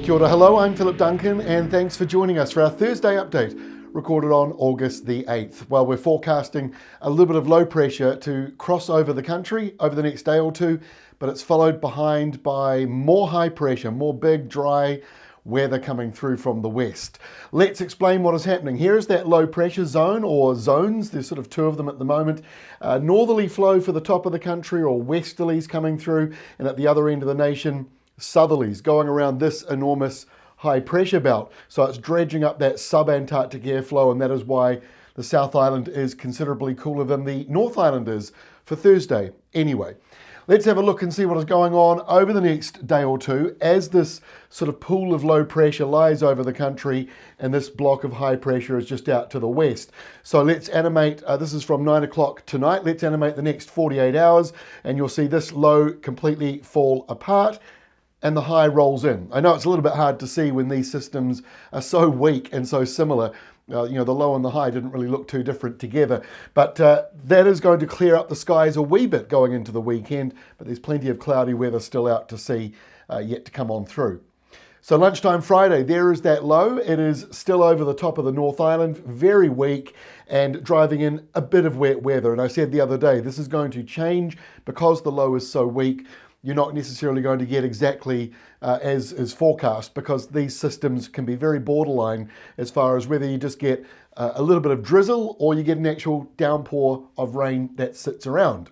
Kia ora, hello, I'm Philip Duncan and thanks for joining us for our Thursday update recorded on August the 8th. Well, we're forecasting a little bit of low pressure to cross over the country over the next day or two, but it's followed behind by more high pressure, more big, dry weather coming through from the west. Let's explain what is happening. Here is that low pressure zone or zones. There's sort of two of them at the moment. Northerly flow for the top of the country or westerlies coming through, and at the other end of the nation, southerlies going around this enormous high pressure belt. So it's dredging up that sub-Antarctic airflow, and that is why the South Island is considerably cooler than the North Island is for Thursday. Anyway, let's have a look and see what is going on over the next day or two as this sort of pool of low pressure lies over the country and this block of high pressure is just out to the west. So let's animate, this is from 9 o'clock tonight, let's animate the next 48 hours and you'll see this low completely fall apart and the high rolls in. I know it's a little bit hard to see when these systems are so weak and so similar. The low and the high didn't really look too different together, but that is going to clear up the skies a wee bit going into the weekend, but there's plenty of cloudy weather still out to sea yet to come on through. So lunchtime Friday, there is that low. It is still over the top of the North Island, very weak and driving in a bit of wet weather. And I said the other day, this is going to change because the low is so weak. You're not necessarily going to get exactly as is forecast because these systems can be very borderline as far as whether you just get a little bit of drizzle or you get an actual downpour of rain that sits around.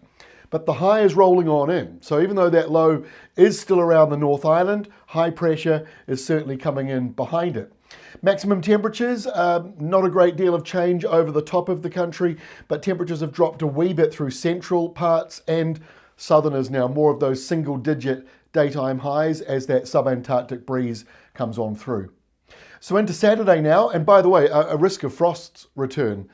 But the high is rolling on in. So even though that low is still around the North Island, high pressure is certainly coming in behind it. Maximum temperatures, not a great deal of change over the top of the country, but temperatures have dropped a wee bit through central parts and southerners now, more of those single digit daytime highs as that sub-Antarctic breeze comes on through. So into Saturday now, and by the way, a risk of frosts return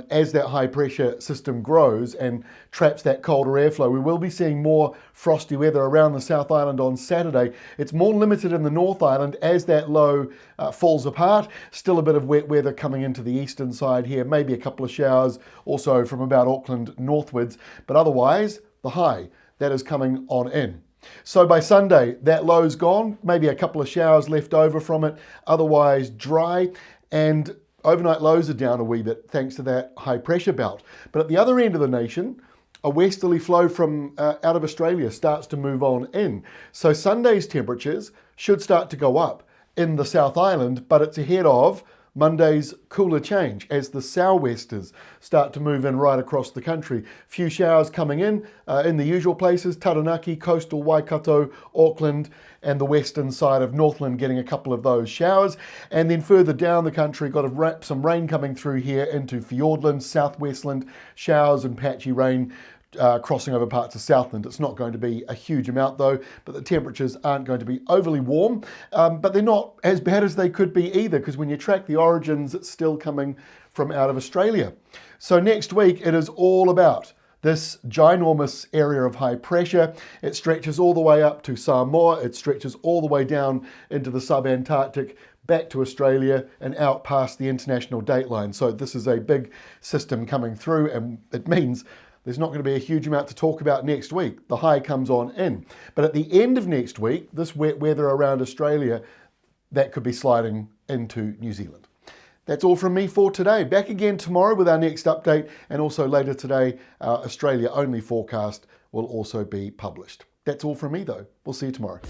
as that high pressure system grows and traps that colder airflow. We will be seeing more frosty weather around the South Island on Saturday. It's more limited in the North Island as that low falls apart. Still a bit of wet weather coming into the eastern side here, maybe a couple of showers also from about Auckland northwards, but otherwise the high, that is coming on in. So by Sunday, that low's gone, maybe a couple of showers left over from it, otherwise dry, and overnight lows are down a wee bit thanks to that high pressure belt. But at the other end of the nation, a westerly flow from out of Australia starts to move on in. So Sunday's temperatures should start to go up in the South Island, but it's ahead of Monday's cooler change as the sou'westers start to move in right across the country. Few showers coming in the usual places, Taranaki, coastal Waikato, Auckland, and the western side of Northland getting a couple of those showers. And then further down the country, got some rain coming through here into Fiordland, southwestland, showers and patchy rain crossing over parts of Southland. It's not going to be a huge amount though, but the temperatures aren't going to be overly warm, but they're not as bad as they could be either, because when you track the origins, it's still coming from out of Australia. So next week, it is all about this ginormous area of high pressure. It stretches all the way up to Samoa, it stretches all the way down into the sub-Antarctic, back to Australia and out past the international dateline. So this is a big system coming through, and it means there's not going to be a huge amount to talk about next week. The high comes on in. But at the end of next week, this wet weather around Australia, that could be sliding into New Zealand. That's all from me for today. Back again tomorrow with our next update, and also later today, our Australia only forecast will also be published. That's all from me though. We'll see you tomorrow.